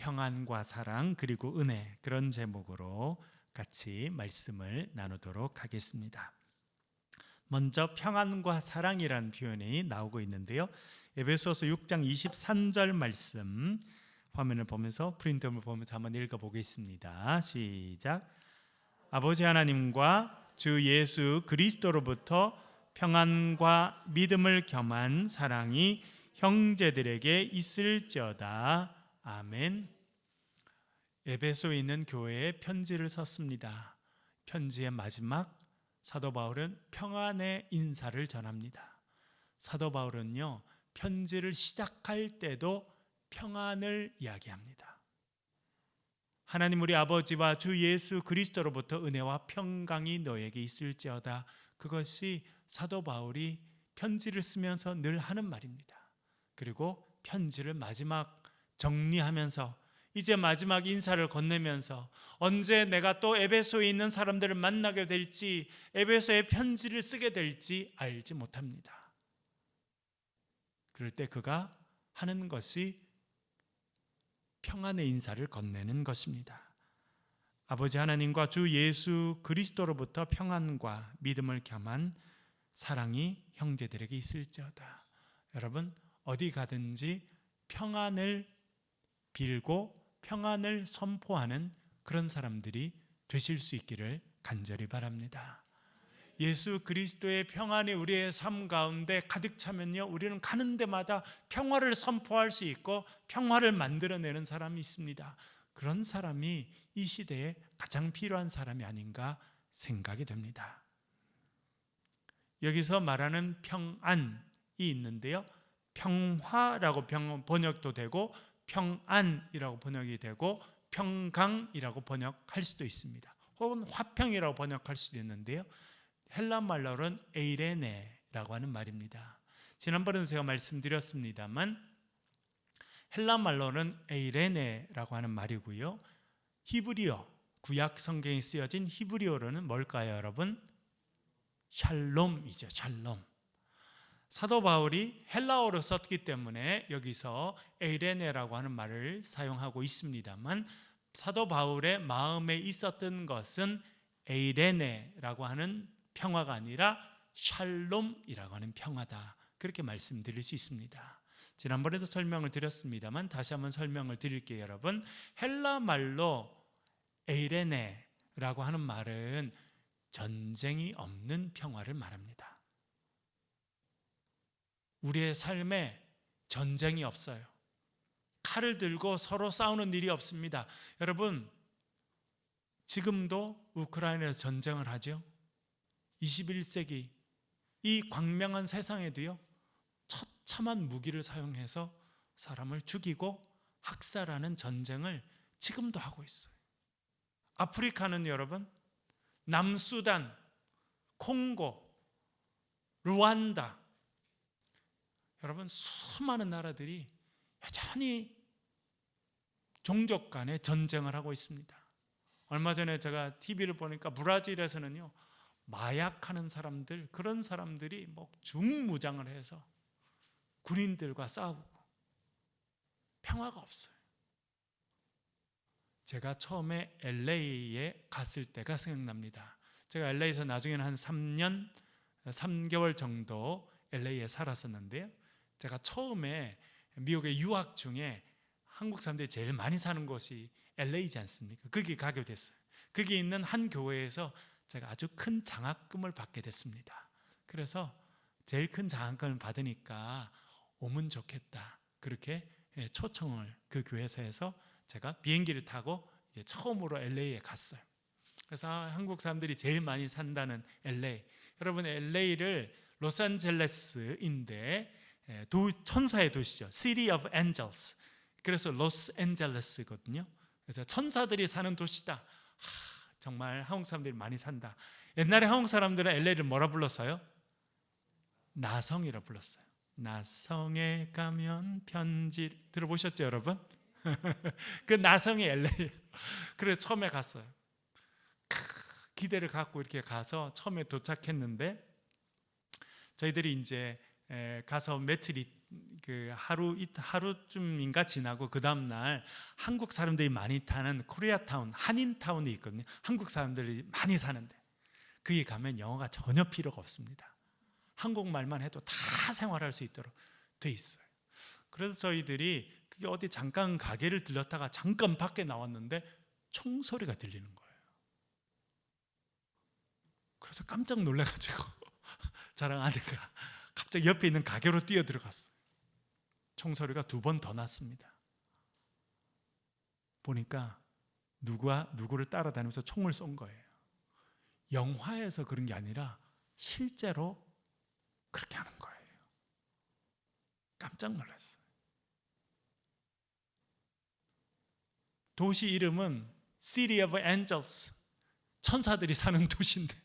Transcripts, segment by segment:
평안과 사랑 그리고 은혜, 그런 제목으로 같이 말씀을 나누도록 하겠습니다. 먼저 평안과 사랑이라는 표현이 나오고 있는데요, 에베소서 6장 23절 말씀 화면을 보면서, 프린트를 보면서 한번 읽어보겠습니다. 시작. 아버지 하나님과 주 예수 그리스도로부터 평안과 믿음을 겸한 사랑이 형제들에게 있을지어다. 아멘. 에베소에 있는 교회에 편지를 썼습니다. 편지의 마지막, 사도 바울은 평안의 인사를 전합니다. 사도 바울은요, 편지를 시작할 때도 평안을 이야기합니다. 하나님 우리 아버지와 주 예수 그리스도로부터 은혜와 평강이 너에게 있을지어다. 그것이 사도 바울이 편지를 쓰면서 늘 하는 말입니다. 그리고 편지를 마지막 정리하면서, 이제 마지막 인사를 건네면서, 언제 내가 또 에베소에 있는 사람들을 만나게 될지, 에베소에 편지를 쓰게 될지 알지 못합니다. 그럴 때 그가 하는 것이 평안의 인사를 건네는 것입니다. 아버지 하나님과 주 예수 그리스도로부터 평안과 믿음을 겸한 사랑이 형제들에게 있을지어다. 여러분, 어디 가든지 평안을 빌고 평안을 선포하는 그런 사람들이 되실 수 있기를 간절히 바랍니다. 예수 그리스도의 평안이 우리의 삶 가운데 가득 차면요, 우리는 가는 데마다 평화를 선포할 수 있고 평화를 만들어내는 사람이 있습니다. 그런 사람이 이 시대에 가장 필요한 사람이 아닌가 생각이 됩니다. 여기서 말하는 평안이 있는데요, 평화라고 번역도 되고 평안이라고 번역이 되고 평강이라고 번역할 수도 있습니다. 혹은 화평이라고 번역할 수도 있는데요, 헬라 말로는 에이레네라고 하는 말입니다. 지난번에도 제가 말씀드렸습니다만, 헬라 말로는 에이레네라고 하는 말이고요, 히브리어, 구약 성경에 쓰여진 히브리어로는 뭘까요, 여러분? 샬롬이죠. 샬롬. 사도 바울이 헬라어로 썼기 때문에 여기서 에이레네라고 하는 말을 사용하고 있습니다만, 사도 바울의 마음에 있었던 것은 에이레네라고 하는 평화가 아니라 샬롬이라고 하는 평화다, 그렇게 말씀드릴 수 있습니다. 지난번에도 설명을 드렸습니다만 다시 한번 설명을 드릴게요. 여러분, 헬라 말로 에이레네라고 하는 말은 전쟁이 없는 평화를 말합니다. 우리의 삶에 전쟁이 없어요. 칼을 들고 서로 싸우는 일이 없습니다. 여러분, 지금도 우크라이나에서 전쟁을 하죠. 21세기 이 광명한 세상에도요, 처참한 무기를 사용해서 사람을 죽이고 학살하는 전쟁을 지금도 하고 있어요. 아프리카는 여러분, 남수단, 콩고, 루안다, 여러분, 수많은 나라들이 여전히 종족 간에 전쟁을 하고 있습니다. 얼마 전에 제가 TV를 보니까 브라질에서는요, 마약하는 사람들, 그런 사람들이 중무장을 해서 군인들과 싸우고 평화가 없어요. 제가 처음에 LA에 갔을 때가 생각납니다. 제가 LA에서 나중에는 한 3년 3개월 정도 LA에 살았었는데요, 제가 처음에 미국에 유학 중에 한국 사람들이 제일 많이 사는 곳이 LA이지 않습니까? 거기 가게 됐어요. 거기 있는 한 교회에서 제가 아주 큰 장학금을 받게 됐습니다. 그래서 제일 큰 장학금을 받으니까 오면 좋겠다, 그렇게 초청을 그 교회에서 해서 제가 비행기를 타고 이제 처음으로 LA에 갔어요. 그래서 한국 사람들이 제일 많이 산다는 LA, 여러분 LA를 로스앤젤레스인데 천사의 도시죠. City of Angels. 그래서 로스앤젤레스거든요. 그래서 천사들이 사는 도시다. 정말 한국 사람들이 많이 산다. 옛날에 한국 사람들은 LA를 뭐라 불렀어요? 나성이라 불렀어요. 나성에 가면 편지, 들어보셨죠 여러분? 그 나성이 LA. 그래서 처음에 갔어요. 기대를 갖고 이렇게 가서 처음에 도착했는데, 저희들이 이제 가서 며칠이 그 하루쯤인가 지나고 그 다음 날 한국 사람들이 많이 타는 코리아타운, 한인타운이 있거든요. 한국 사람들이 많이 사는데 거기 가면 영어가 전혀 필요가 없습니다. 한국말만 해도 다 생활할 수 있도록 돼 있어요. 그래서 저희들이 그게 어디 잠깐 가게를 들렀다가 잠깐 밖에 나왔는데 총소리가 들리는 거예요. 그래서 깜짝 놀라가지고 저랑 아내가 갑자기 옆에 있는 가게로 뛰어 들어갔어요. 총소리가 2번 더 났습니다. 보니까 누가 누구를 따라다니면서 총을 쏜 거예요. 영화에서 그런 게 아니라 실제로 그렇게 하는 거예요. 깜짝 놀랐어요. 도시 이름은 City of Angels, 천사들이 사는 도시인데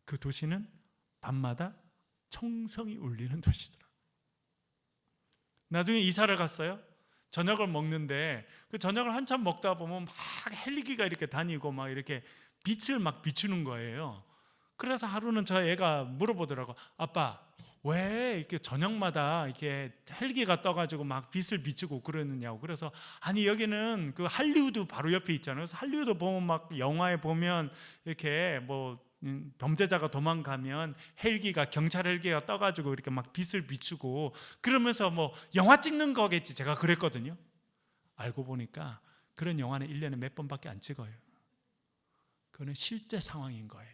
그 도시는 밤마다 총성이 울리는 도시더라고요. 나중에 이사를 갔어요. 저녁을 먹는데 그 저녁을 한참 먹다 보면 막 헬기가 이렇게 다니고 막 이렇게 빛을 막 비추는 거예요. 그래서 하루는 저 애가 물어보더라고. 아빠, 왜 이렇게 저녁마다 이렇게 헬기가 떠가지고 막 빛을 비추고 그러느냐고. 그래서 아니 여기는 그 할리우드 바로 옆에 있잖아요. 그래서 할리우드 보면 막 영화에 보면 이렇게 뭐 범죄자가 도망가면 헬기가, 경찰 헬기가 떠가지고 이렇게 막 빛을 비추고 그러면서 뭐 영화 찍는 거겠지, 제가 그랬거든요. 알고 보니까 그런 영화는 1년에 몇 번밖에 안 찍어요. 그거는 실제 상황인 거예요.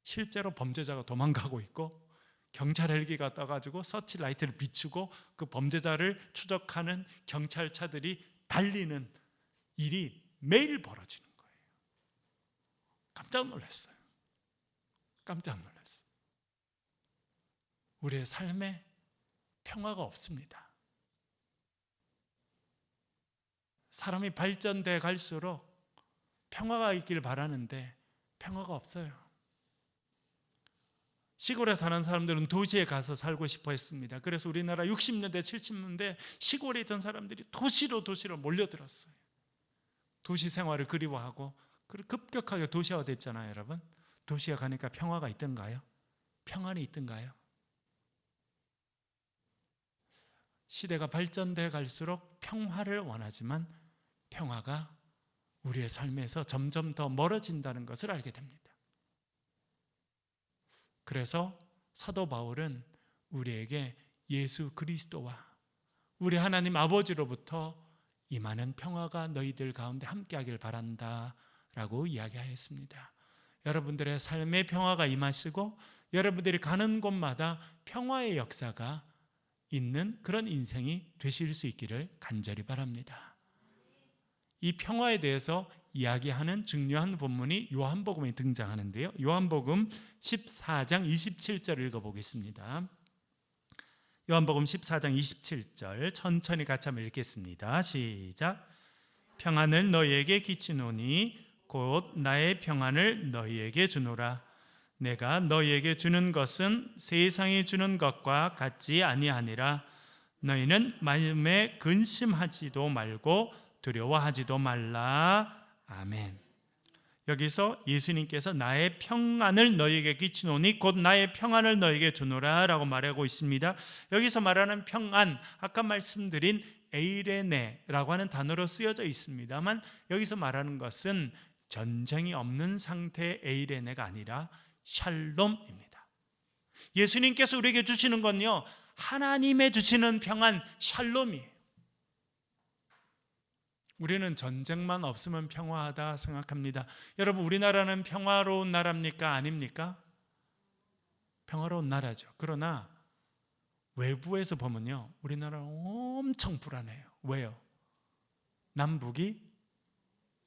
실제로 범죄자가 도망가고 있고 경찰 헬기가 떠가지고 서치라이트를 비추고 그 범죄자를 추적하는 경찰차들이 달리는 일이 매일 벌어지는 거예요. 깜짝 놀랐어요. 깜짝 놀랐어요. 우리의 삶에 평화가 없습니다. 사람이 발전돼 갈수록 평화가 있길 바라는데 평화가 없어요. 시골에 사는 사람들은 도시에 가서 살고 싶어 했습니다. 그래서 우리나라 60년대 70년대 시골에 있던 사람들이 도시로 몰려들었어요. 도시 생활을 그리워하고 급격하게 도시화가 됐잖아요. 여러분, 도시에 가니까 평화가 있던가요? 평안이 있던가요? 시대가 발전돼 갈수록 평화를 원하지만 평화가 우리의 삶에서 점점 더 멀어진다는 것을 알게 됩니다. 그래서 사도 바울은 우리에게 예수 그리스도와 우리 하나님 아버지로부터 임하는 평화가 너희들 가운데 함께하길 바란다 라고 이야기하였습니다. 여러분들의 삶에 평화가 임하시고 여러분들이 가는 곳마다 평화의 역사가 있는 그런 인생이 되실 수 있기를 간절히 바랍니다. 이 평화에 대해서 이야기하는 중요한 본문이 요한복음에 등장하는데요. 요한복음 14장 27절 읽어보겠습니다. 요한복음 14장 27절 천천히 같이 한번 읽겠습니다. 시작. 평안을 너희에게 끼치노니 곧 나의 평안을 너희에게 주노라. 내가 너희에게 주는 것은 세상이 주는 것과 같지 아니하니라. 너희는 마음에 근심하지도 말고 두려워하지도 말라. 아멘. 여기서 예수님께서 나의 평안을 너희에게 끼치노니 곧 나의 평안을 너희에게 주노라 라고 말하고 있습니다. 여기서 말하는 평안, 아까 말씀드린 에이레네라고 하는 단어로 쓰여져 있습니다만 여기서 말하는 것은 전쟁이 없는 상태의 에이레네가 아니라 샬롬입니다. 예수님께서 우리에게 주시는 건요, 하나님의 주시는 평안, 샬롬이에요. 우리는 전쟁만 없으면 평화하다 생각합니다. 여러분, 우리나라는 평화로운 나라입니까? 아닙니까? 평화로운 나라죠. 그러나 외부에서 보면요, 우리나라는 엄청 불안해요. 왜요? 남북이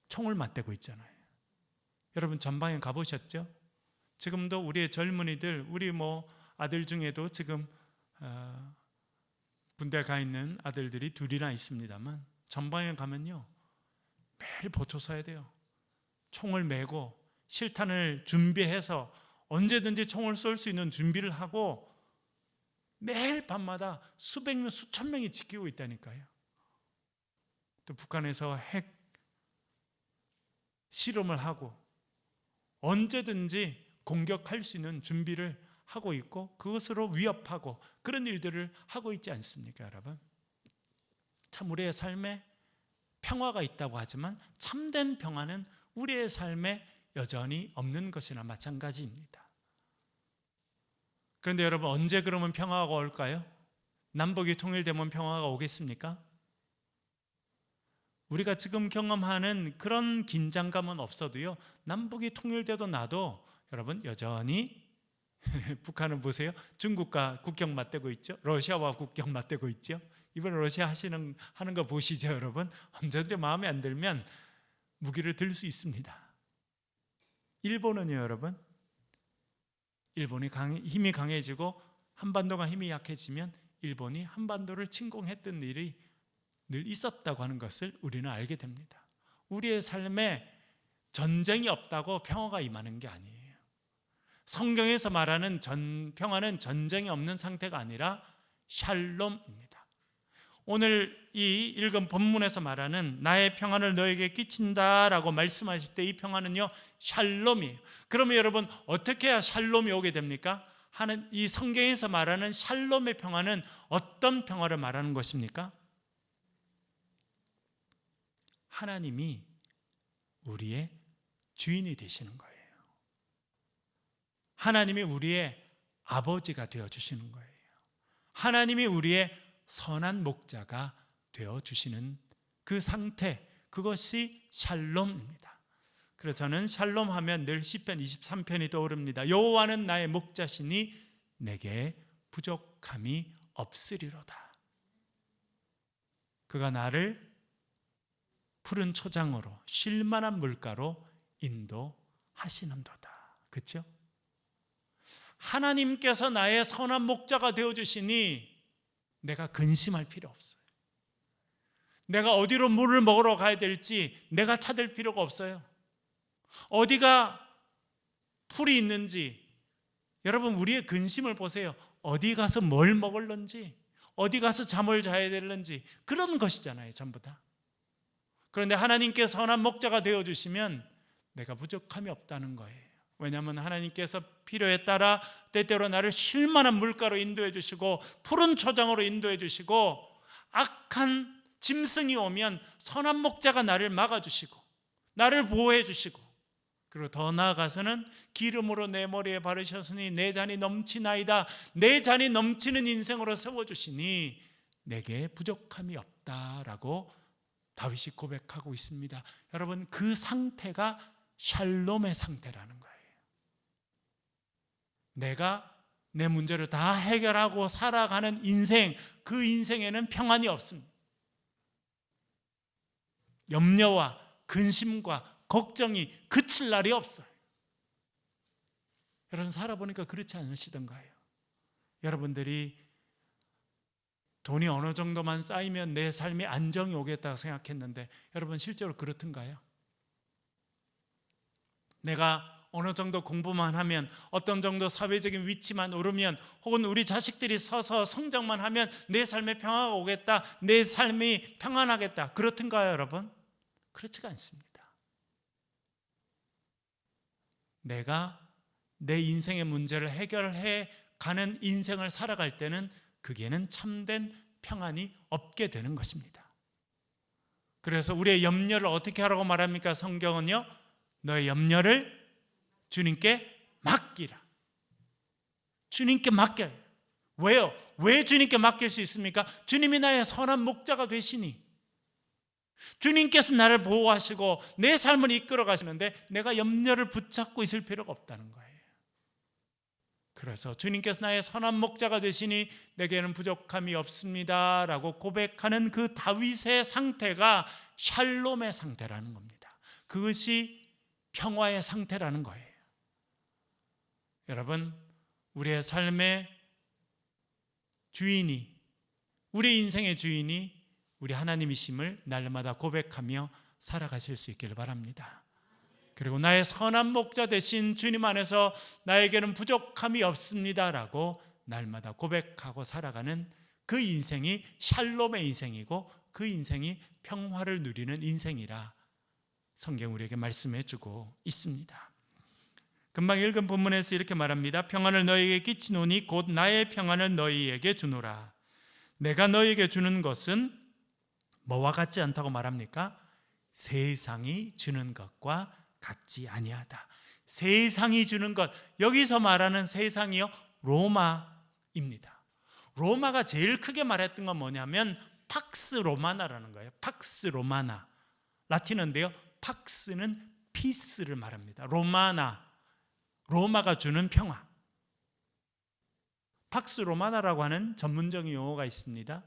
총을 맞대고 있잖아요. 여러분 전방에 가보셨죠? 지금도 우리의 젊은이들, 우리 아들 중에도 지금 군대 가 있는 아들들이 2이나 있습니다만 전방에 가면요, 매일 보초 서야 돼요. 총을 메고 실탄을 준비해서 언제든지 총을 쏠 수 있는 준비를 하고 매일 밤마다 수백 명, 수천 명이 지키고 있다니까요. 또 북한에서 핵 실험을 하고 언제든지 공격할 수 있는 준비를 하고 있고 그것으로 위협하고 그런 일들을 하고 있지 않습니까, 여러분? 참 우리의 삶에 평화가 있다고 하지만 참된 평화는 우리의 삶에 여전히 없는 것이나 마찬가지입니다. 그런데 여러분, 언제 그러면 평화가 올까요? 남북이 통일되면 평화가 오겠습니까? 우리가 지금 경험하는 그런 긴장감은 없어도요, 남북이 통일돼도 나도 여러분 여전히 북한은 보세요, 중국과 국경 맞대고 있죠. 러시아와 국경 맞대고 있죠. 이번에 러시아 하는 거 보시죠, 여러분. 언제든지 마음에 안 들면 무기를 들 수 있습니다. 일본은요, 여러분, 일본이 힘이 강해지고 한반도가 힘이 약해지면 일본이 한반도를 침공했던 일이 늘 있었다고 하는 것을 우리는 알게 됩니다. 우리의 삶에 전쟁이 없다고 평화가 임하는 게 아니에요. 성경에서 말하는 평화는 전쟁이 없는 상태가 아니라 샬롬입니다. 오늘 이 읽은 본문에서 말하는 나의 평안을 너에게 끼친다라고 말씀하실 때 이 평안은요, 샬롬이에요. 그러면 여러분, 어떻게 해야 샬롬이 오게 됩니까? 이 성경에서 말하는 샬롬의 평안은 어떤 평화를 말하는 것입니까? 하나님이 우리의 주인이 되시는 거예요. 하나님이 우리의 아버지가 되어주시는 거예요. 하나님이 우리의 선한 목자가 되어주시는 그 상태, 그것이 샬롬입니다. 그래서 저는 샬롬 하면 늘 시편 23편이 떠오릅니다. 여호와는 나의 목자시니 내게 부족함이 없으리로다. 그가 나를 푸른 초장으로 쉴 만한 물가로 인도하시는도다. 그렇죠? 하나님께서 나의 선한 목자가 되어주시니 내가 근심할 필요 없어요. 내가 어디로 물을 먹으러 가야 될지 내가 찾을 필요가 없어요. 어디가 풀이 있는지, 여러분 우리의 근심을 보세요. 어디 가서 뭘 먹을런지, 어디 가서 잠을 자야 될런지, 그런 것이잖아요, 전부 다. 그런데 하나님께서 선한 목자가 되어주시면 내가 부족함이 없다는 거예요. 왜냐하면 하나님께서 필요에 따라 때때로 나를 쉴 만한 물가로 인도해 주시고 푸른 초장으로 인도해 주시고 악한 짐승이 오면 선한 목자가 나를 막아주시고 나를 보호해 주시고, 그리고 더 나아가서는 기름으로 내 머리에 바르셨으니 내 잔이 넘치나이다. 내 잔이 넘치는 인생으로 세워주시니 내게 부족함이 없다라고 다윗이 고백하고 있습니다. 여러분, 그 상태가 샬롬의 상태라는 거예요. 내가 내 문제를 다 해결하고 살아가는 인생, 그 인생에는 평안이 없습니다. 염려와 근심과 걱정이 그칠 날이 없어요. 여러분, 살아보니까 그렇지 않으시던가요? 여러분들이 돈이 어느 정도만 쌓이면 내 삶에 안정이 오겠다고 생각했는데 여러분, 실제로 그렇던가요? 내가 어느 정도 공부만 하면, 어떤 정도 사회적인 위치만 오르면, 혹은 우리 자식들이 서서 성장만 하면 내 삶에 평화가 오겠다, 내 삶이 평안하겠다, 그렇던가요, 여러분? 그렇지가 않습니다. 내가 내 인생의 문제를 해결해 가는 인생을 살아갈 때는 그게는 참된 평안이 없게 되는 것입니다. 그래서 우리의 염려를 어떻게 하라고 말합니까? 성경은요, 너의 염려를 주님께 맡기라. 주님께 맡겨요. 왜요? 왜 주님께 맡길 수 있습니까? 주님이 나의 선한 목자가 되시니, 주님께서 나를 보호하시고 내 삶을 이끌어 가시는데 내가 염려를 붙잡고 있을 필요가 없다는 거예요. 그래서 주님께서 나의 선한 목자가 되시니 내게는 부족함이 없습니다 라고 고백하는 그 다윗의 상태가 샬롬의 상태라는 겁니다. 그것이 평화의 상태라는 거예요. 여러분, 우리의 삶의 주인이, 우리 인생의 주인이 우리 하나님이심을 날마다 고백하며 살아가실 수 있기를 바랍니다. 그리고 나의 선한 목자 되신 주님 안에서 나에게는 부족함이 없습니다라고 날마다 고백하고 살아가는 그 인생이 샬롬의 인생이고, 그 인생이 평화를 누리는 인생이라 성경 우리에게 말씀해 주고 있습니다. 금방 읽은 본문에서 이렇게 말합니다. 평안을 너희에게 끼치노니 곧 나의 평안을 너희에게 주노라. 내가 너희에게 주는 것은 뭐와 같지 않다고 말합니까? 세상이 주는 것과 같지 아니하다. 세상이 주는 것, 여기서 말하는 세상이요, 로마입니다. 로마가 제일 크게 말했던 건 뭐냐면 팍스 로마나라는 거예요. 팍스 로마나, 라틴어인데요, 팍스는 피스를 말합니다. 로마나, 로마가 주는 평화. 팍스 로마나라고 하는 전문적인 용어가 있습니다.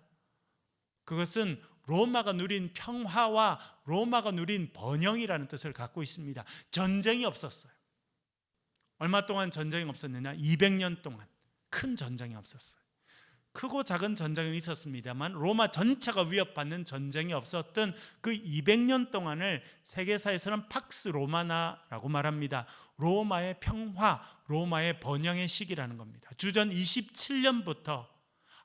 그것은 로마가 누린 평화와 로마가 누린 번영이라는 뜻을 갖고 있습니다. 전쟁이 없었어요. 얼마 동안 전쟁이 없었느냐? 200년 동안 큰 전쟁이 없었어요. 크고 작은 전쟁은 있었습니다만 로마 전체가 위협받는 전쟁이 없었던 그 200년 동안을 세계사에서는 팍스 로마나라고 말합니다. 로마의 평화, 로마의 번영의 시기라는 겁니다. 주전 27년부터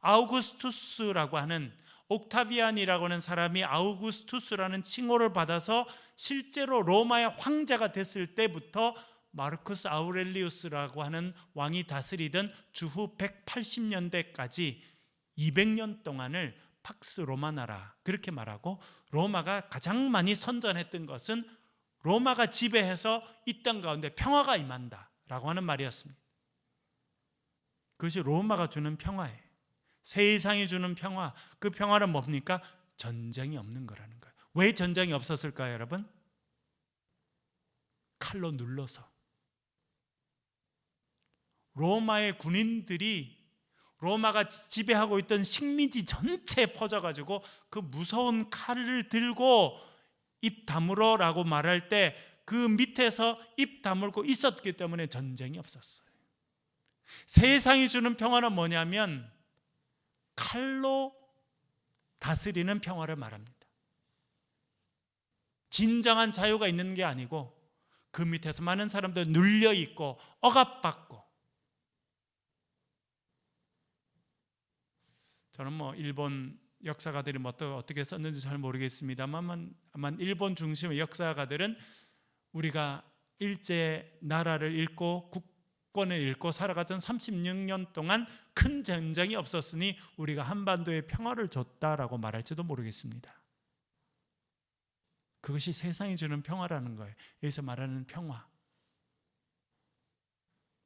아우구스투스라고 하는, 옥타비안이라고 하는 사람이 아우구스투스라는 칭호를 받아서 실제로 로마의 황제가 됐을 때부터 마르쿠스 아우렐리우스라고 하는 왕이 다스리던 주후 180년대까지 200년 동안을 팍스 로마나라 그렇게 말하고, 로마가 가장 많이 선전했던 것은 로마가 지배해서 이 땅 가운데 평화가 임한다라고 하는 말이었습니다. 그것이 로마가 주는 평화예요. 세상이 주는 평화, 그 평화는 뭡니까? 전쟁이 없는 거라는 거예요. 왜 전쟁이 없었을까요, 여러분? 칼로 눌러서. 로마의 군인들이 로마가 지배하고 있던 식민지 전체에 퍼져가지고 그 무서운 칼을 들고 입 다물어라고 말할 때 그 밑에서 입 다물고 있었기 때문에 전쟁이 없었어요. 세상이 주는 평화는 뭐냐면 칼로 다스리는 평화를 말합니다. 진정한 자유가 있는 게 아니고 그 밑에서 많은 사람들 눌려 있고 억압받고. 저는 일본 역사가들이 어떻게 썼는지 잘 모르겠습니다만 아마 일본 중심의 역사가들은 우리가 일제 나라를 잃고 국권을 잃고 살아갔던 36년 동안 큰 전쟁이 없었으니 우리가 한반도에 평화를 줬다라고 말할지도 모르겠습니다. 그것이 세상이 주는 평화라는 거예요. 여기서 말하는 평화,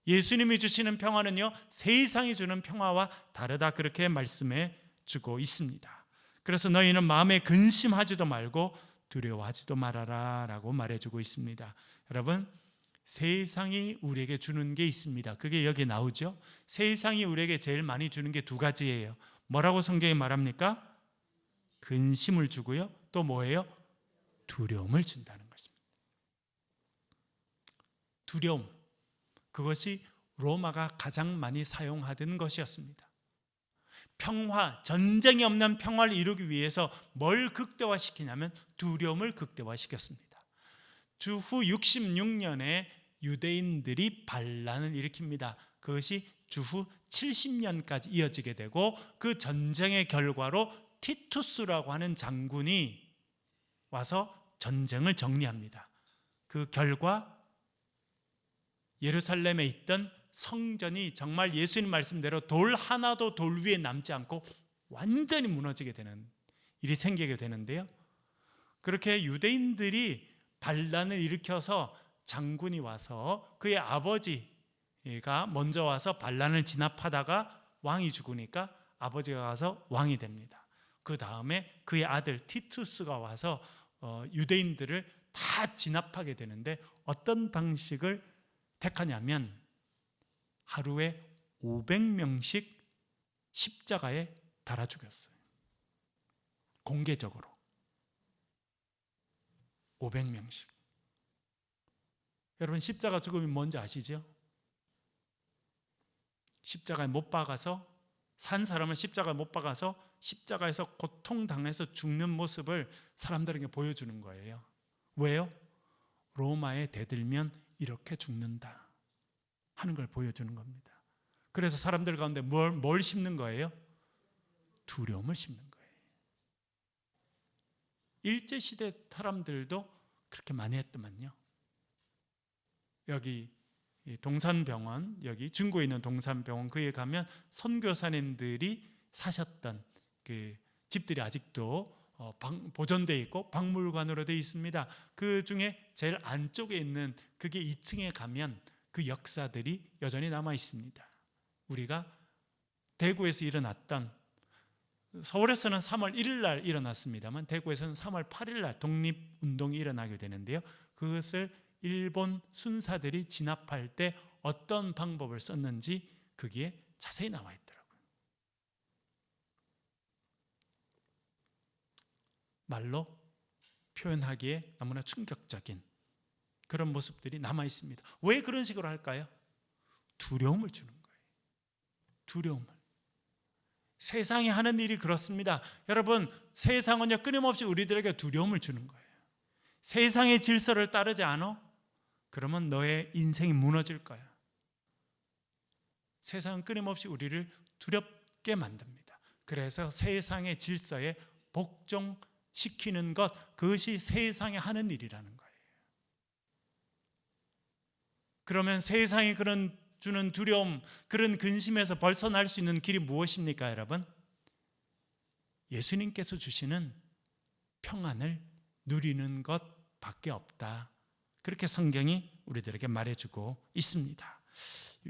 예수님이 주시는 평화는요, 세상이 주는 평화와 다르다, 그렇게 말씀해 주고 있습니다. 그래서 너희는 마음에 근심하지도 말고 두려워하지도 말아라 라고 말해주고 있습니다. 여러분, 세상이 우리에게 주는 게 있습니다. 그게 여기 나오죠. 세상이 우리에게 제일 많이 주는 게 두 가지예요. 뭐라고 성경이 말합니까? 근심을 주고요, 또 뭐예요? 두려움을 준다는 것입니다. 두려움, 그것이 로마가 가장 많이 사용하던 것이었습니다. 평화, 전쟁이 없는 평화를 이루기 위해서 뭘 극대화시키냐면 두려움을 극대화시켰습니다. 주후 66년에 유대인들이 반란을 일으킵니다. 그것이 주후 70년까지 이어지게 되고, 그 전쟁의 결과로 티투스라고 하는 장군이 와서 전쟁을 정리합니다. 그 결과 예루살렘에 있던 성전이 정말 예수님 말씀대로 돌 하나도 돌 위에 남지 않고 완전히 무너지게 되는 일이 생기게 되는데요, 그렇게 유대인들이 반란을 일으켜서 장군이 와서 그의 아버지가 먼저 와서 반란을 진압하다가 왕이 죽으니까 아버지가 가서 왕이 됩니다. 그 다음에 그의 아들 티투스가 와서 유대인들을 다 진압하게 되는데, 어떤 방식을 택하냐면 하루에 500명씩 십자가에 달아 죽였어요. 공개적으로 500명씩. 여러분, 십자가 죽음이 뭔지 아시죠? 십자가에 못 박아서, 산 사람은 십자가에 못 박아서 십자가에서 고통당해서 죽는 모습을 사람들에게 보여주는 거예요. 왜요? 로마에 대들면 이렇게 죽는다 하는 걸 보여주는 겁니다. 그래서 사람들 가운데 뭘 심는 거예요? 두려움을 심는 거예요. 일제시대 사람들도 그렇게 많이 했더만요. 여기 동산병원, 여기 중구에 있는 동산병원, 거기에 가면 선교사님들이 사셨던 그 집들이 아직도 보존되어 있고 박물관으로 되어 있습니다. 그 중에 제일 안쪽에 있는 그게 2층에 가면 그 역사들이 여전히 남아 있습니다. 우리가 대구에서 일어났던, 서울에서는 3월 1일 날 일어났습니다만 대구에서는 3월 8일 날 독립운동이 일어나게 되는데요, 그것을 일본 순사들이 진압할 때 어떤 방법을 썼는지 거기에 자세히 나와 있더라고요. 말로 표현하기에 너무나 충격적인 그런 모습들이 남아 있습니다. 왜 그런 식으로 할까요? 두려움을 주는 거예요. 두려움을. 세상이 하는 일이 그렇습니다. 여러분, 세상은요 끊임없이 우리들에게 두려움을 주는 거예요. 세상의 질서를 따르지 않아? 그러면 너의 인생이 무너질 거야. 세상은 끊임없이 우리를 두렵게 만듭니다. 그래서 세상의 질서에 복종시키는 것, 그것이 세상이 하는 일이라는 거예요. 그러면 세상이 그런 주는 두려움, 그런 근심에서 벗어날 수 있는 길이 무엇입니까, 여러분? 예수님께서 주시는 평안을 누리는 것밖에 없다. 그렇게 성경이 우리들에게 말해주고 있습니다.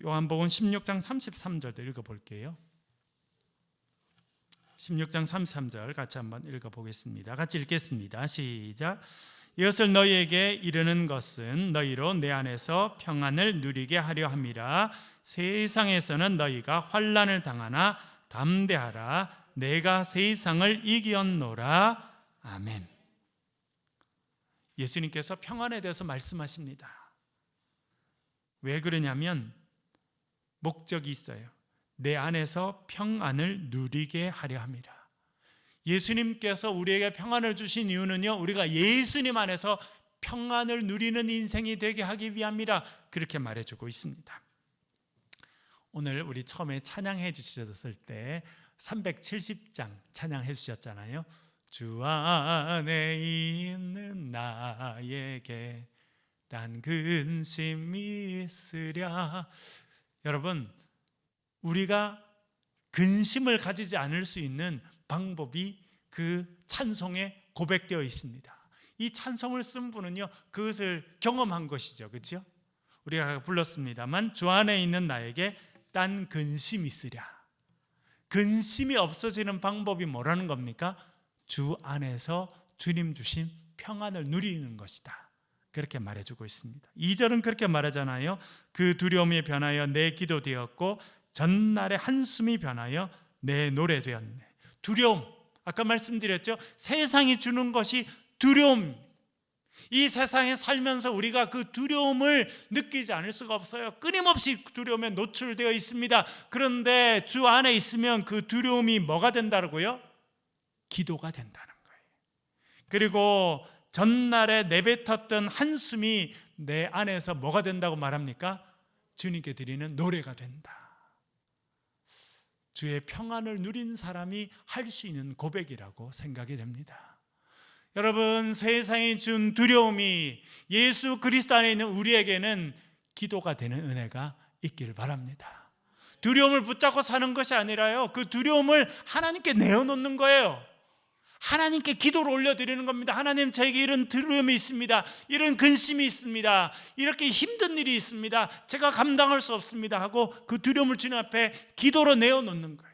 요한복음 16장 33절도 읽어볼게요. 16장 33절 같이 한번 읽어보겠습니다. 같이 읽겠습니다. 시작. 이것을 너희에게 이르는 것은 너희로 내 안에서 평안을 누리게 하려 함이라. 세상에서는 너희가 환난을 당하나 담대하라. 내가 세상을 이겼노라. 아멘. 예수님께서 평안에 대해서 말씀하십니다. 왜 그러냐면 목적이 있어요. 내 안에서 평안을 누리게 하려 함이라. 예수님께서 우리에게 평안을 주신 이유는요, 우리가 예수님 안에서 평안을 누리는 인생이 되게 하기 위함이라, 그렇게 말해주고 있습니다. 오늘 우리 처음에 찬양해 주셨을 때 370장 찬양해 주셨잖아요. 주 안에 있는 나에게 딴 근심이 있으랴. 여러분, 우리가 근심을 가지지 않을 수 있는 방법이 그 찬송에 고백되어 있습니다. 이 찬송을 쓴 분은요, 그것을 경험한 것이죠. 그렇죠? 우리가 불렀습니다만, 주 안에 있는 나에게 딴 근심이 있으랴. 근심이 없어지는 방법이 뭐라는 겁니까? 주 안에서 주님 주신 평안을 누리는 것이다. 그렇게 말해주고 있습니다. 2절은 그렇게 말하잖아요. 그 두려움이 변하여 내 기도 되었고 전날의 한숨이 변하여 내 노래 되었네. 두려움, 아까 말씀드렸죠. 세상이 주는 것이 두려움. 이 세상에 살면서 우리가 그 두려움을 느끼지 않을 수가 없어요. 끊임없이 두려움에 노출되어 있습니다. 그런데 주 안에 있으면 그 두려움이 뭐가 된다고요? 기도가 된다는 거예요. 그리고 전날에 내뱉었던 한숨이 내 안에서 뭐가 된다고 말합니까? 주님께 드리는 노래가 된다. 주의 평안을 누린 사람이 할 수 있는 고백이라고 생각이 됩니다. 여러분, 세상이 준 두려움이 예수 그리스도 안에 있는 우리에게는 기도가 되는 은혜가 있기를 바랍니다. 두려움을 붙잡고 사는 것이 아니라요, 그 두려움을 하나님께 내어놓는 거예요. 하나님께 기도를 올려드리는 겁니다. 하나님, 저에게 이런 두려움이 있습니다. 이런 근심이 있습니다. 이렇게 힘든 일이 있습니다. 제가 감당할 수 없습니다 하고 그 두려움을 주님 앞에 기도로 내어놓는 거예요.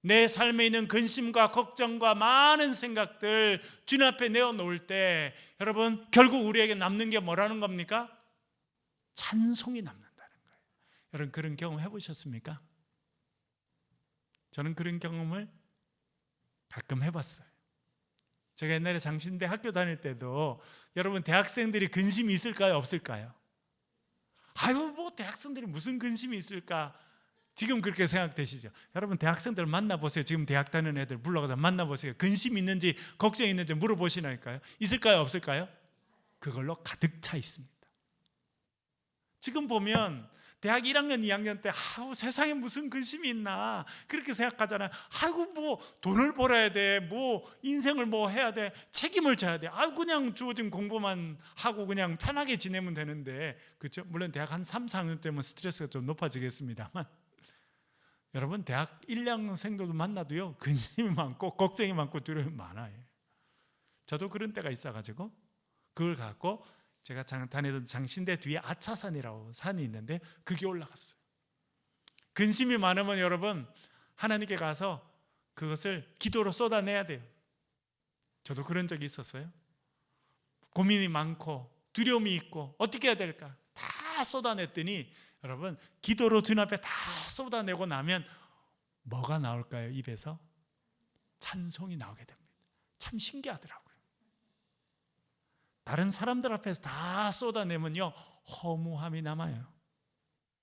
내 삶에 있는 근심과 걱정과 많은 생각들 주님 앞에 내어놓을 때, 여러분, 결국 우리에게 남는 게 뭐라는 겁니까? 찬송이 남는다는 거예요. 여러분, 그런 경험 해보셨습니까? 저는 그런 경험을 가끔 해봤어요. 제가 옛날에 장신대 학교 다닐 때도, 여러분, 대학생들이 근심이 있을까요, 없을까요? 아유, 뭐 대학생들이 무슨 근심이 있을까? 지금 그렇게 생각되시죠? 여러분, 대학생들 만나보세요. 지금 대학 다니는 애들 불러가서 만나보세요. 근심이 있는지 걱정이 있는지 물어보시나니까요. 있을까요, 없을까요? 그걸로 가득 차 있습니다. 지금 보면 대학 1학년, 2학년 때 세상에 무슨 근심이 있나 그렇게 생각하잖아요. 아이고 뭐 돈을 벌어야 돼, 뭐 인생을 뭐 해야 돼, 책임을 져야 돼. 그냥 주어진 공부만 하고 그냥 편하게 지내면 되는데, 그렇죠? 물론 대학 한 3, 4학년 때면 스트레스가 좀 높아지겠습니다만, 여러분 대학 1, 2학년생들도 만나도요 근심이 많고 걱정이 많고 두려움이 많아요. 저도 그런 때가 있어가지고 그걸 갖고 제가 다니던 장신대 뒤에 아차산이라고 산이 있는데 그게 올라갔어요. 근심이 많으면 여러분 하나님께 가서 그것을 기도로 쏟아내야 돼요. 저도 그런 적이 있었어요. 고민이 많고 두려움이 있고 어떻게 해야 될까 다 쏟아냈더니 여러분 기도로 주님 앞에 다 쏟아내고 나면 뭐가 나올까요? 입에서 찬송이 나오게 됩니다. 참 신기하더라고요. 다른 사람들 앞에서 다 쏟아내면요 허무함이 남아요.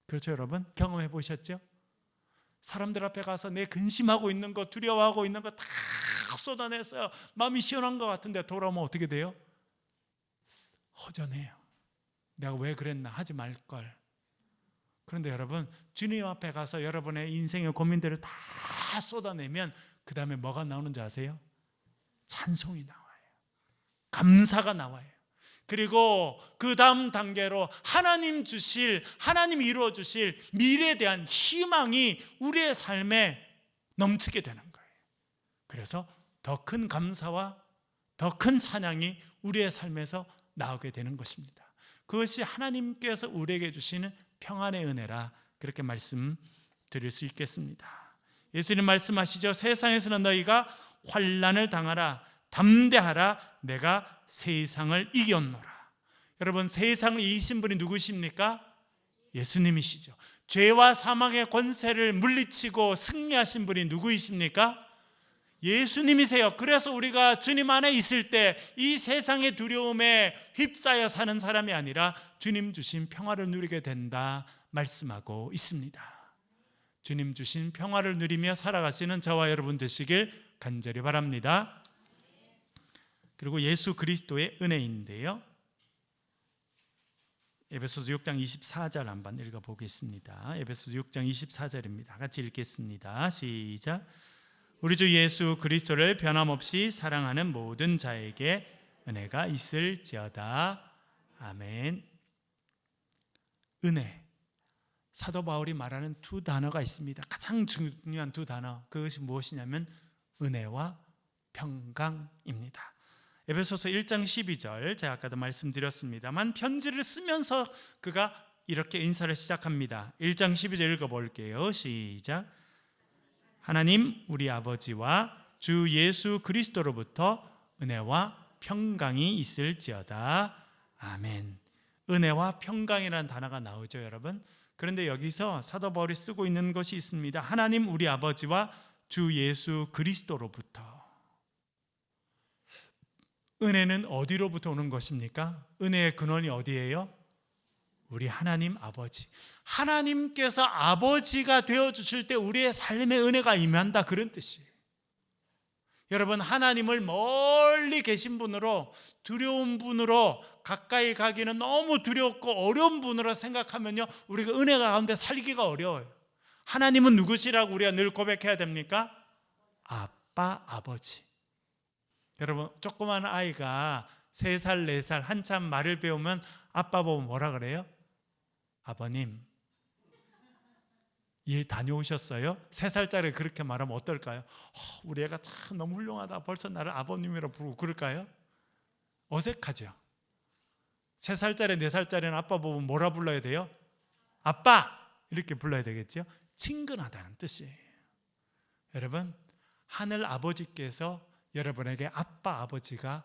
그렇죠 여러분? 경험해 보셨죠? 사람들 앞에 가서 내 근심하고 있는 거, 두려워하고 있는 거 다 쏟아냈어요. 마음이 시원한 것 같은데 돌아오면 어떻게 돼요? 허전해요. 내가 왜 그랬나, 하지 말걸. 그런데 여러분 주님 앞에 가서 여러분의 인생의 고민들을 다 쏟아내면 그 다음에 뭐가 나오는지 아세요? 찬송이 나와요. 감사가 나와요. 그리고 그 다음 단계로 하나님 이루어 주실 미래에 대한 희망이 우리의 삶에 넘치게 되는 거예요. 그래서 더 큰 감사와 더 큰 찬양이 우리의 삶에서 나오게 되는 것입니다. 그것이 하나님께서 우리에게 주시는 평안의 은혜라 그렇게 말씀드릴 수 있겠습니다. 예수님 말씀하시죠. 세상에서는 너희가 환난을 당하라, 담대하라, 내가 세상을 이겼노라. 여러분 세상을 이기신 분이 누구십니까? 예수님이시죠. 죄와 사망의 권세를 물리치고 승리하신 분이 누구이십니까? 예수님이세요. 그래서 우리가 주님 안에 있을 때 이 세상의 두려움에 휩싸여 사는 사람이 아니라 주님 주신 평화를 누리게 된다 말씀하고 있습니다. 주님 주신 평화를 누리며 살아가시는 저와 여러분 되시길 간절히 바랍니다. 그리고 예수 그리스도의 은혜인데요, 에베소서 6장 24절 한번 읽어보겠습니다. 에베소서 6장 24절입니다. 같이 읽겠습니다. 시작. 우리 주 예수 그리스도를 변함없이 사랑하는 모든 자에게 은혜가 있을지어다. 아멘. 은혜, 사도 바울이 말하는 두 단어가 있습니다. 가장 중요한 두 단어, 그것이 무엇이냐면 은혜와 평강입니다. 에베소서 1장 12절, 제가 아까도 말씀드렸습니다만 편지를 쓰면서 그가 이렇게 인사를 시작합니다. 1장 12절 읽어볼게요. 시작. 하나님 우리 아버지와 주 예수 그리스도로부터 은혜와 평강이 있을지어다. 아멘. 은혜와 평강이라는 단어가 나오죠 여러분. 그런데 여기서 사도 바울이 쓰고 있는 것이 있습니다. 하나님 우리 아버지와 주 예수 그리스도로부터. 은혜는 어디로부터 오는 것입니까? 은혜의 근원이 어디예요? 우리 하나님 아버지. 하나님께서 아버지가 되어주실 때 우리의 삶에 은혜가 임한다, 그런 뜻이에요. 여러분 하나님을 멀리 계신 분으로, 두려운 분으로, 가까이 가기는 너무 두렵고 어려운 분으로 생각하면요 우리가 은혜 가운데 살기가 어려워요. 하나님은 누구시라고 우리가 늘 고백해야 됩니까? 아빠, 아버지. 여러분 조그만 아이가 3살, 4살 한참 말을 배우면 아빠 보면 뭐라 그래요? 아버님 일 다녀오셨어요? 3살짜리 그렇게 말하면 어떨까요? 우리 애가 참 너무 훌륭하다, 벌써 나를 아버님이라 부르고 그럴까요? 어색하죠. 3살짜리 4살짜리는 아빠 보면 뭐라 불러야 돼요? 아빠! 이렇게 불러야 되겠죠? 친근하다는 뜻이에요. 여러분 하늘 아버지께서 여러분에게 아빠, 아버지가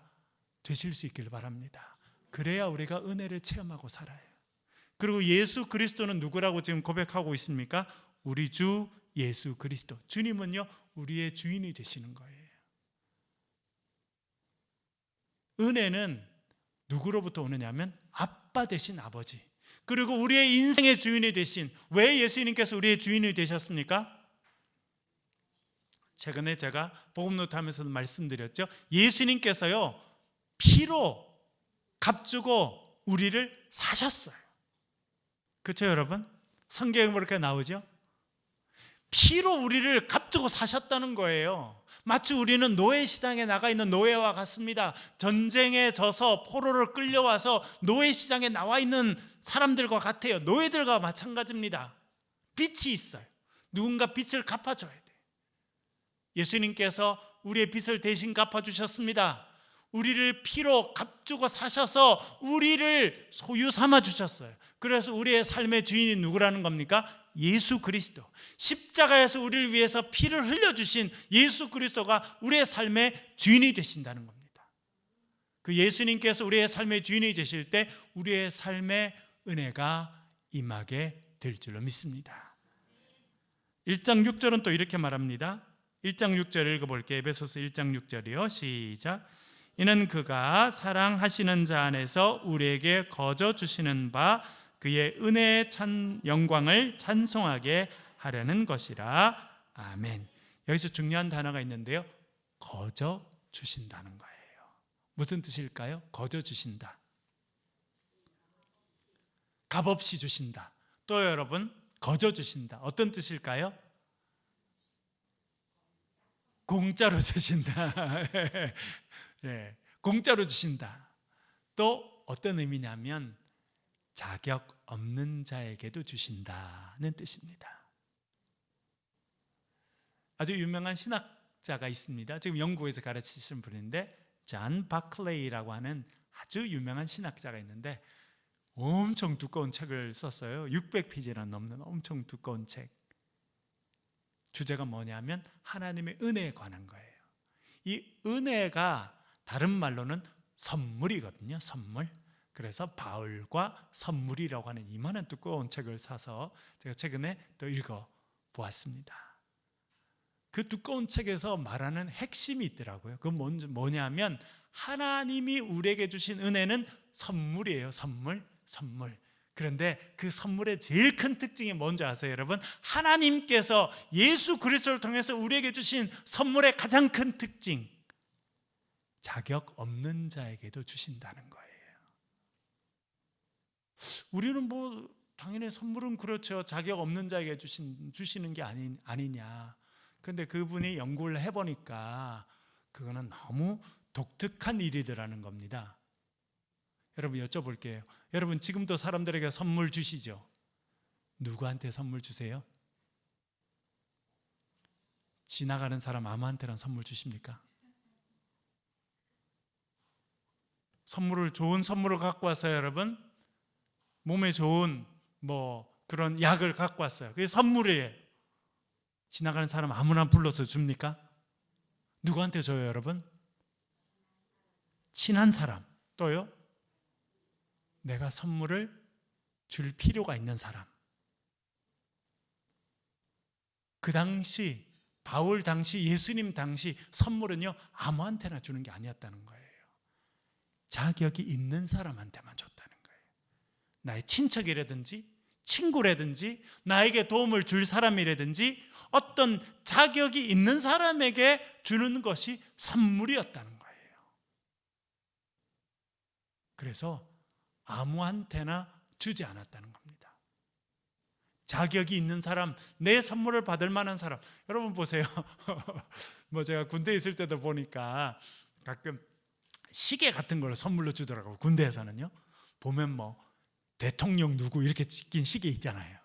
되실 수 있길 바랍니다. 그래야 우리가 은혜를 체험하고 살아요. 그리고 예수 그리스도는 누구라고 지금 고백하고 있습니까? 우리 주 예수 그리스도. 주님은요 우리의 주인이 되시는 거예요. 은혜는 누구로부터 오느냐면 아빠 되신 아버지, 그리고 우리의 인생의 주인이 되신, 왜 예수님께서 우리의 주인이 되셨습니까? 최근에 제가 복음노트 하면서도 말씀드렸죠. 예수님께서요 피로 값주고 우리를 사셨어요. 그렇죠 여러분? 성경에 그렇게 나오죠? 피로 우리를 값주고 사셨다는 거예요. 마치 우리는 노예 시장에 나가 있는 노예와 같습니다. 전쟁에 져서 포로를 끌려와서 노예 시장에 나와 있는 사람들과 같아요. 노예들과 마찬가지입니다. 빚이 있어요. 누군가 빚을 갚아줘야 돼요. 예수님께서 우리의 빚을 대신 갚아주셨습니다. 우리를 피로 값주고 사셔서 우리를 소유 삼아 주셨어요. 그래서 우리의 삶의 주인이 누구라는 겁니까? 예수 그리스도. 십자가에서 우리를 위해서 피를 흘려주신 예수 그리스도가 우리의 삶의 주인이 되신다는 겁니다. 그 예수님께서 우리의 삶의 주인이 되실 때 우리의 삶의 은혜가 임하게 될 줄로 믿습니다. 1장 6절은 또 이렇게 말합니다. 1장 6절 읽어볼게요. 에베소서 1장 6절이요. 시작. 이는 그가 사랑하시는 자 안에서 우리에게 거저 주시는 바 그의 은혜의 영광을 찬송하게 하려는 것이라. 아멘. 여기서 중요한 단어가 있는데요. 거저 주신다는 거예요. 무슨 뜻일까요? 거저 주신다. 값없이 주신다. 또 여러분, 거저 주신다. 어떤 뜻일까요? 공짜로 주신다. 네, 공짜로 주신다. 또 어떤 의미냐면 자격 없는 자에게도 주신다는 뜻입니다. 아주 유명한 신학자가 있습니다. 지금 영국에서 가르치시는 분인데 존 바클레이라고 하는 아주 유명한 신학자가 있는데 엄청 두꺼운 책을 썼어요. 600페이지나 넘는 엄청 두꺼운 책. 주제가 뭐냐면 하나님의 은혜에 관한 거예요. 이 은혜가 다른 말로는 선물이거든요. 선물. 그래서 바울과 선물이라고 하는 이만한 두꺼운 책을 사서 제가 최근에 또 읽어보았습니다. 그 두꺼운 책에서 말하는 핵심이 있더라고요. 그건 뭐냐면 하나님이 우리에게 주신 은혜는 선물이에요. 선물. 그런데 그 선물의 제일 큰 특징이 뭔지 아세요, 여러분? 하나님께서 예수 그리스도를 통해서 우리에게 주신 선물의 가장 큰 특징, 자격 없는 자에게도 주신다는 거예요. 우리는 당연히 선물은 그렇죠. 자격 없는 자에게 주시는 게 아니냐. 그런데 그분이 연구를 해보니까 그거는 너무 독특한 일이더라는 겁니다. 여러분 여쭤볼게요. 여러분 지금도 사람들에게 선물 주시죠? 누구한테 선물 주세요? 지나가는 사람 아무한테나 선물 주십니까? 좋은 선물을 갖고 와서 여러분 몸에 좋은 그런 약을 갖고 왔어요. 그게 선물이에요. 지나가는 사람 아무나 불러서 줍니까? 누구한테 줘요, 여러분? 친한 사람. 또요? 내가 선물을 줄 필요가 있는 사람. 그 당시 바울 당시 예수님 당시 선물은요 아무한테나 주는 게 아니었다는 거예요. 자격이 있는 사람한테만 줬다는 거예요. 나의 친척이라든지 친구라든지 나에게 도움을 줄 사람이라든지 어떤 자격이 있는 사람에게 주는 것이 선물이었다는 거예요. 그래서 아무한테나 주지 않았다는 겁니다. 자격이 있는 사람, 내 선물을 받을 만한 사람. 여러분 보세요. 제가 군대에 있을 때도 보니까 가끔 시계 같은 걸 선물로 주더라고요. 군대에서는요. 보면 대통령 누구 이렇게 찍힌 시계 있잖아요.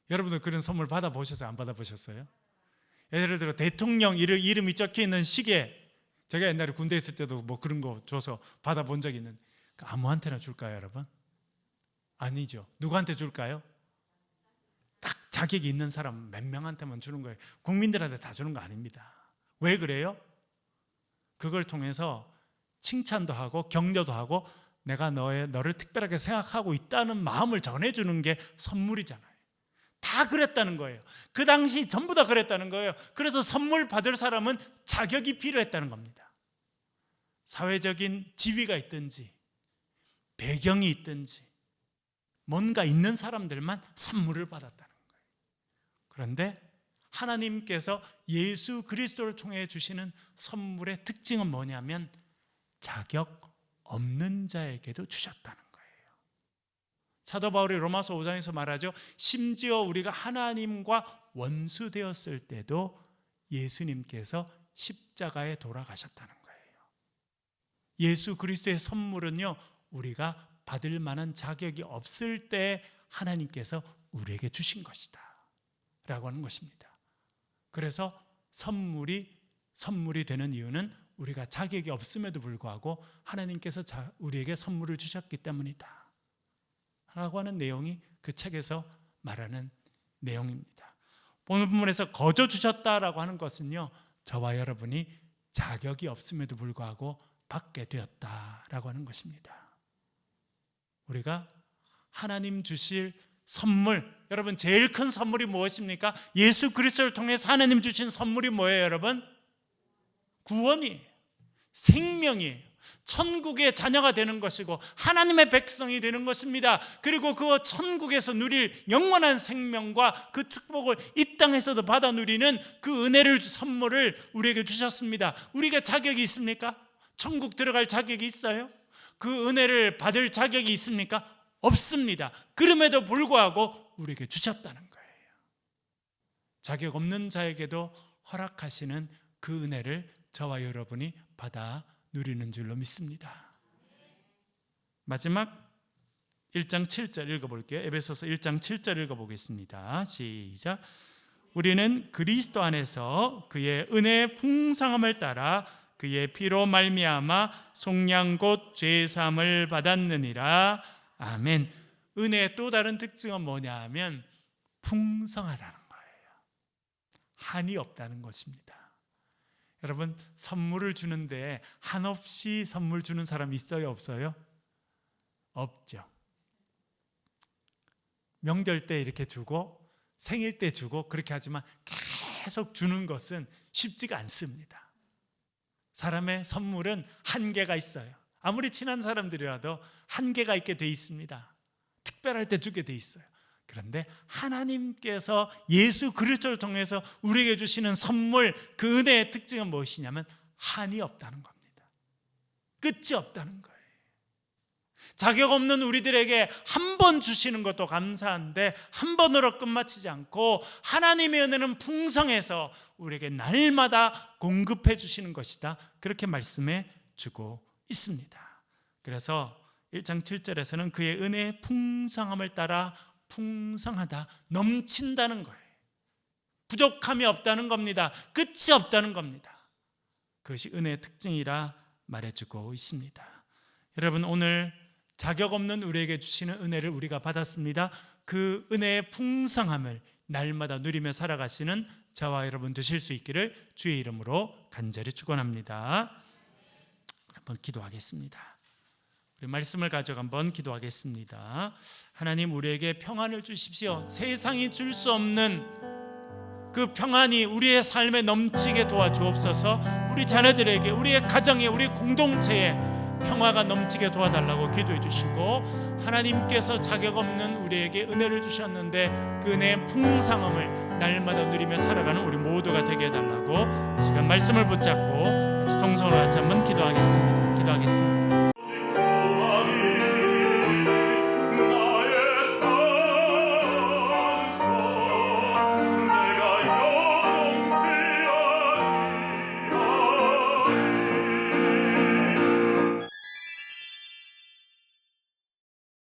여러분들 그런 선물 받아보셨어요? 안 받아보셨어요? 예를 들어 대통령 이름이 적혀있는 시계, 제가 옛날에 군대에 있을 때도 그런 거 줘서 받아본 적이 있는데 아무한테나 줄까요, 여러분? 아니죠. 누구한테 줄까요? 딱 자격이 있는 사람 몇 명한테만 주는 거예요. 국민들한테 다 주는 거 아닙니다. 왜 그래요? 그걸 통해서 칭찬도 하고 격려도 하고 내가 너를 특별하게 생각하고 있다는 마음을 전해주는 게 선물이잖아요. 다 그랬다는 거예요. 그 당시 전부 다 그랬다는 거예요. 그래서 선물 받을 사람은 자격이 필요했다는 겁니다. 사회적인 지위가 있든지 배경이 있든지 뭔가 있는 사람들만 선물을 받았다는 거예요. 그런데 하나님께서 예수 그리스도를 통해 주시는 선물의 특징은 뭐냐면 자격 없는 자에게도 주셨다는 거예요. 사도 바울이 로마서 5장에서 말하죠. 심지어 우리가 하나님과 원수 되었을 때도 예수님께서 십자가에 돌아가셨다는 거예요. 예수 그리스도의 선물은요, 우리가 받을 만한 자격이 없을 때 하나님께서 우리에게 주신 것이다 라고 하는 것입니다. 그래서 선물이 되는 이유는 우리가 자격이 없음에도 불구하고 하나님께서 우리에게 선물을 주셨기 때문이다 라고 하는 내용이 그 책에서 말하는 내용입니다. 오늘 본문에서 거저 주셨다라고 하는 것은요, 저와 여러분이 자격이 없음에도 불구하고 받게 되었다라고 하는 것입니다. 우리가 하나님 주실 선물, 여러분 제일 큰 선물이 무엇입니까? 예수 그리스도를 통해서 하나님 주신 선물이 뭐예요, 여러분? 구원이에요. 생명이에요. 천국의 자녀가 되는 것이고 하나님의 백성이 되는 것입니다. 그리고 그 천국에서 누릴 영원한 생명과 그 축복을 이 땅에서도 받아 누리는 그 은혜를, 선물을 우리에게 주셨습니다. 우리가 자격이 있습니까? 천국 들어갈 자격이 있어요? 그 은혜를 받을 자격이 있습니까? 없습니다. 그럼에도 불구하고 우리에게 주셨다는 거예요. 자격 없는 자에게도 허락하시는 그 은혜를 저와 여러분이 받아 누리는 줄로 믿습니다. 마지막 1장 7절 읽어볼게요. 에베소서 1장 7절 읽어보겠습니다. 시작. 우리는 그리스도 안에서 그의 은혜의 풍성함을 따라 그의 피로 말미암아 속량 곧 죄사함을 받았느니라. 아멘. 은혜의 또 다른 특징은 뭐냐 하면 풍성하다는 거예요. 한이 없다는 것입니다. 여러분, 선물을 주는데 한없이 선물 주는 사람 있어요, 없어요? 없죠. 명절 때 이렇게 주고 생일 때 주고 그렇게 하지만 계속 주는 것은 쉽지가 않습니다. 사람의 선물은 한계가 있어요. 아무리 친한 사람들이라도 한계가 있게 돼 있습니다. 특별할 때 주게 돼 있어요. 그런데 하나님께서 예수 그리스도를 통해서 우리에게 주시는 선물, 그 은혜의 특징은 무엇이냐면 한이 없다는 겁니다. 끝이 없다는 거예요. 자격 없는 우리들에게 한 번 주시는 것도 감사한데 한 번으로 끝마치지 않고 하나님의 은혜는 풍성해서 우리에게 날마다 공급해 주시는 것이다, 그렇게 말씀해 주고 있습니다. 그래서 1장 7절에서는 그의 은혜의 풍성함을 따라 풍성하다, 넘친다는 거예요. 부족함이 없다는 겁니다. 끝이 없다는 겁니다. 그것이 은혜의 특징이라 말해주고 있습니다. 여러분, 오늘 자격 없는 우리에게 주시는 은혜를 우리가 받았습니다. 그 은혜의 풍성함을 날마다 누리며 살아가시는 저와 여러분 되실 수 있기를 주의 이름으로 간절히 축원합니다. 한번 기도하겠습니다. 우리 말씀을 가지고 한번 기도하겠습니다. 하나님, 우리에게 평안을 주십시오. 세상이 줄 수 없는 그 평안이 우리의 삶에 넘치게 도와주옵소서. 우리 자녀들에게, 우리의 가정에, 우리 공동체에 평화가 넘치게 도와달라고 기도해 주시고, 하나님께서 자격 없는 우리에게 은혜를 주셨는데 그 은혜의 풍성함을 날마다 누리며 살아가는 우리 모두가 되게 해달라고 이 시간 말씀을 붙잡고 동성으로 같이 한번 기도하겠습니다.